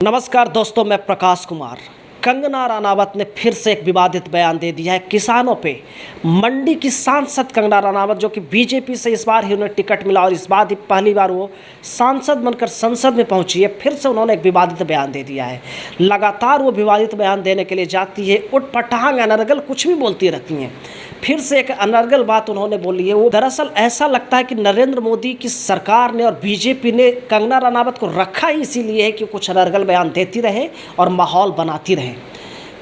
नमस्कार दोस्तों, मैं प्रकाश कुमार। कंगना रनावत ने फिर से एक विवादित बयान दे दिया है किसानों पे। मंडी की सांसद कंगना रनावत, जो कि बीजेपी से इस बार ही उन्हें टिकट मिला और इस बार ही पहली बार वो सांसद बनकर संसद में पहुंची है, फिर से उन्होंने एक विवादित बयान दे दिया है। लगातार वो विवादित बयान देने के लिए जाती है, उटपटांग अनर्गल कुछ भी बोलती रहती हैं। फिर से एक अनर्गल बात उन्होंने बोली है। वो दरअसल ऐसा लगता है कि नरेंद्र मोदी की सरकार ने और बीजेपी ने कंगना रनावत को रखा ही इसीलिए है कि कुछ अनर्गल बयान देती रहे और माहौल बनाती रहे।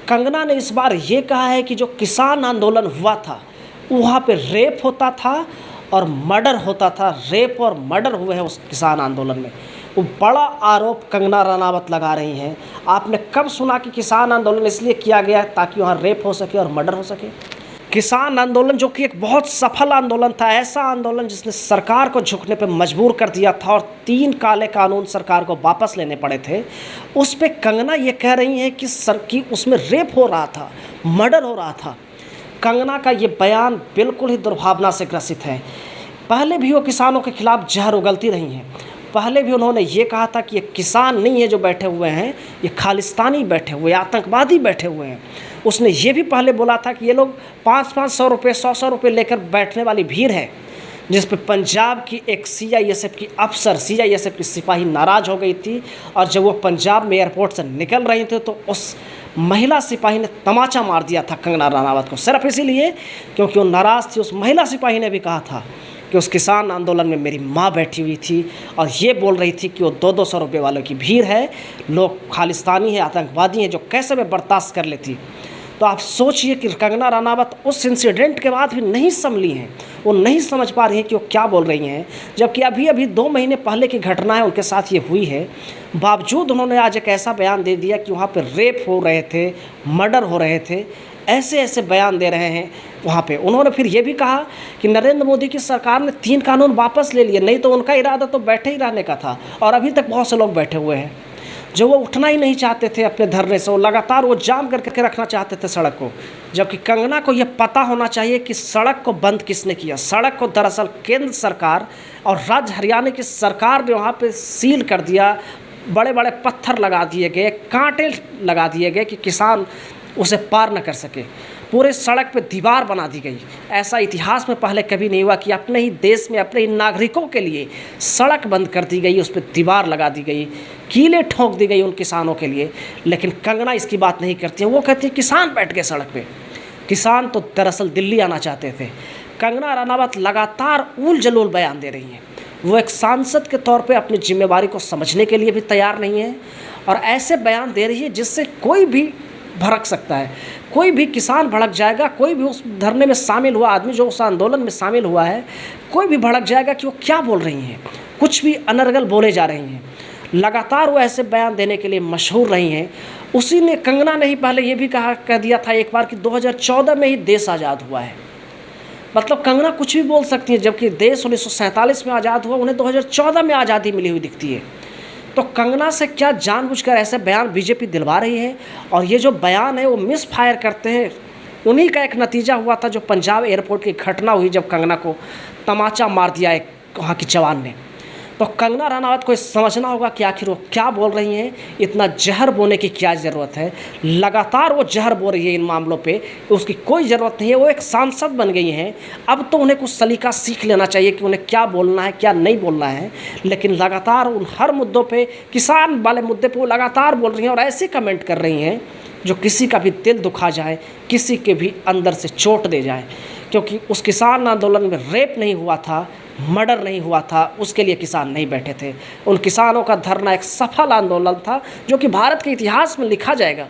कंगना ने इस बार ये कहा है कि जो किसान आंदोलन हुआ था वहाँ पे रेप होता था और मर्डर होता था। रेप और मर्डर हुए हैं उस किसान आंदोलन में। वो बड़ा आरोप कंगना रनावत लगा रही हैं। आपने कब सुना कि किसान आंदोलन इसलिए किया गया ताकि वहाँ रेप हो सके और मर्डर हो सके? किसान आंदोलन जो कि एक बहुत सफल आंदोलन था, ऐसा आंदोलन जिसने सरकार को झुकने पर मजबूर कर दिया था और 3 काले कानून सरकार को वापस लेने पड़े थे, उस पे कंगना ये कह रही हैं कि उसमें रेप हो रहा था, मर्डर हो रहा था। कंगना का ये बयान बिल्कुल ही दुर्भावना से ग्रसित है। पहले भी वो किसानों के खिलाफ जहर उगलती रही हैं। पहले भी उन्होंने ये कहा था कि ये किसान नहीं है जो बैठे हुए हैं, ये खालिस्तानी बैठे हुए, आतंकवादी बैठे हुए हैं। उसने ये भी पहले बोला था कि ये लोग 500-500 रुपये, 100-100 रुपये लेकर बैठने वाली भीड़ है, जिस पे पंजाब की एक सीआईएसएफ की अफसर, सीआईएसएफ की सिपाही नाराज़ हो गई थी। और जब वो पंजाब में एयरपोर्ट से निकल रही थी तो उस महिला सिपाही ने तमाचा मार दिया था कंगना रनावत को, सिर्फ इसीलिए क्योंकि वो नाराज़ थी। उस महिला सिपाही ने भी कहा था कि उस किसान आंदोलन में मेरी माँ बैठी हुई थी और ये बोल रही थी कि वो 200-200 रुपये वालों की भीड़ है, लोग खालिस्तानी है, आतंकवादी हैं, जो कैसे वे बर्दाश्त कर लेती। तो आप सोचिए कि कंगना रनावत उस इंसिडेंट के बाद भी नहीं संभली हैं। वो नहीं समझ पा रही हैं कि वो क्या बोल रही हैं, जबकि अभी 2 महीने पहले की घटना है, उनके साथ ये हुई है। बावजूद उन्होंने आज एक ऐसा बयान दे दिया कि वहाँ पर रेप हो रहे थे, मर्डर हो रहे थे, ऐसे बयान दे रहे हैं वहाँ पे। उन्होंने फिर ये भी कहा कि नरेंद्र मोदी की सरकार ने 3 कानून वापस ले लिए, नहीं तो उनका इरादा तो बैठे ही रहने का था। और अभी तक बहुत से लोग बैठे हुए हैं जो वो उठना ही नहीं चाहते थे अपने धरने से। वो लगातार वो जाम करके रखना चाहते थे सड़क को, जबकि कंगना को ये पता होना चाहिए कि सड़क को बंद किसने किया। सड़क को दरअसल केंद्र सरकार और राज्य हरियाणा की सरकार ने वहाँ पे सील कर दिया। बड़े बड़े पत्थर लगा दिए गए, कांटे लगा दिए गए कि किसान उसे पार न कर सके। पूरे सड़क पे दीवार बना दी गई। ऐसा इतिहास में पहले कभी नहीं हुआ कि अपने ही देश में अपने ही नागरिकों के लिए सड़क बंद कर दी गई, उस पर दीवार लगा दी गई, कीलें ठोक दी गई उन किसानों के लिए। लेकिन कंगना इसकी बात नहीं करती है। वो कहती है किसान बैठ गए सड़क पे। किसान तो दरअसल दिल्ली आना चाहते थे। कंगना रनावत लगातार उल जलूल बयान दे रही हैं। वो एक सांसद के तौर पे अपनी जिम्मेवारी को समझने के लिए भी तैयार नहीं है और ऐसे बयान दे रही है जिससे कोई भी भड़क सकता है, कोई भी किसान भड़क जाएगा, कोई भी उस धरने में शामिल हुआ आदमी जो उस आंदोलन में शामिल हुआ है, कोई भी भड़क जाएगा कि वो क्या बोल रही हैं। कुछ भी अनर्गल बोले जा रही हैं। लगातार वो ऐसे बयान देने के लिए मशहूर रही हैं। उसी ने, कंगना ने ही पहले ये भी कह दिया था एक बार कि 2014 में ही देश आज़ाद हुआ है। मतलब कंगना कुछ भी बोल सकती है, जबकि देश 1947 में आज़ाद हुआ, उन्हें 2014 में आज़ादी मिली हुई दिखती है। तो कंगना से क्या जानबूझकर ऐसे बयान बीजेपी दिलवा रही है? और ये जो बयान है वो मिस फायर करते हैं। उन्हीं का एक नतीजा हुआ था जो पंजाब एयरपोर्ट की घटना हुई, जब कंगना को तमाचा मार दिया एक वहाँ की जवान ने। तो कंगना रनावत को समझना होगा कि आखिर वो क्या बोल रही हैं। इतना जहर बोने की क्या ज़रूरत है? लगातार वो जहर बो रही है इन मामलों पे, उसकी कोई ज़रूरत नहीं है। वो एक सांसद बन गई हैं, अब तो उन्हें कुछ सलीका सीख लेना चाहिए कि उन्हें क्या बोलना है, क्या नहीं बोलना है। लेकिन लगातार उन हर मुद्दों पे, किसान वाले मुद्दे पे वो लगातार बोल रही हैं और ऐसे कमेंट कर रही हैं जो किसी का भी दिल दुखा जाए, किसी के भी अंदर से चोट दे जाए। क्योंकि उस किसान आंदोलन में रेप नहीं हुआ था, मर्डर नहीं हुआ था, उसके लिए किसान नहीं बैठे थे। उन किसानों का धरना एक सफल आंदोलन था जो कि भारत के इतिहास में लिखा जाएगा।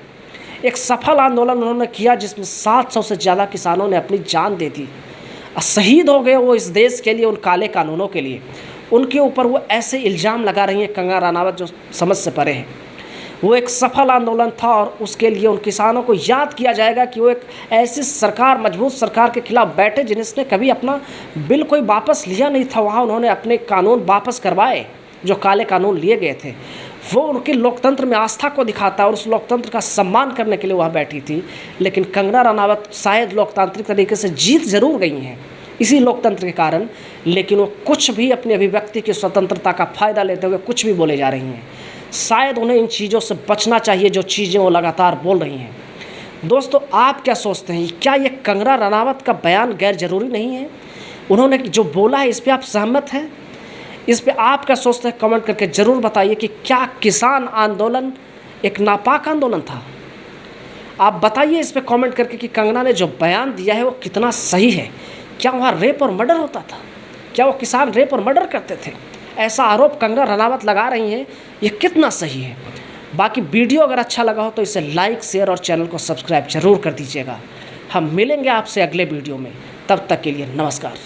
एक सफल आंदोलन उन्होंने किया जिसमें 700 से ज़्यादा किसानों ने अपनी जान दे दी, शहीद हो गए वो इस देश के लिए, उन काले कानूनों के लिए। उनके ऊपर वो ऐसे इल्ज़ाम लगा रही हैं कंगना रनावत जो समझ से परे हैं। वो एक सफल आंदोलन था और उसके लिए उन किसानों को याद किया जाएगा कि वो एक ऐसी सरकार, मजबूत सरकार के खिलाफ बैठे जिसने कभी अपना बिल कोई वापस लिया नहीं था। वहाँ उन्होंने अपने कानून वापस करवाए जो काले कानून लिए गए थे। वो उनके लोकतंत्र में आस्था को दिखाता है और उस लोकतंत्र का सम्मान करने के लिए वहाँ बैठी थी। लेकिन कंगना रनावत शायद लोकतांत्रिक तरीके से जीत ज़रूर गई हैं इसी लोकतंत्र के कारण, लेकिन वो कुछ भी अपनी अभिव्यक्ति की स्वतंत्रता का फ़ायदा लेते हुए कुछ भी बोले जा रही हैं। शायद उन्हें इन चीज़ों से बचना चाहिए जो चीज़ें वो लगातार बोल रही हैं। दोस्तों, आप क्या सोचते हैं, क्या ये कंगना रनावत का बयान गैर ज़रूरी नहीं है? उन्होंने जो बोला है इस पर आप सहमत हैं? इस पे आप क्या सोचते हैं, कमेंट करके ज़रूर बताइए कि क्या किसान आंदोलन एक नापाक आंदोलन था? आप बताइए इस पे कमेंट करके कि कंगना ने जो बयान दिया है वो कितना सही है। क्या वहाँ रेप और मर्डर होता था? क्या वो किसान रेप और मर्डर करते थे? ऐसा आरोप कंगना रनावत लगा रही हैं, ये कितना सही है? बाकी वीडियो अगर अच्छा लगा हो तो इसे लाइक, शेयर और चैनल को सब्सक्राइब जरूर कर दीजिएगा। हम मिलेंगे आपसे अगले वीडियो में, तब तक के लिए नमस्कार।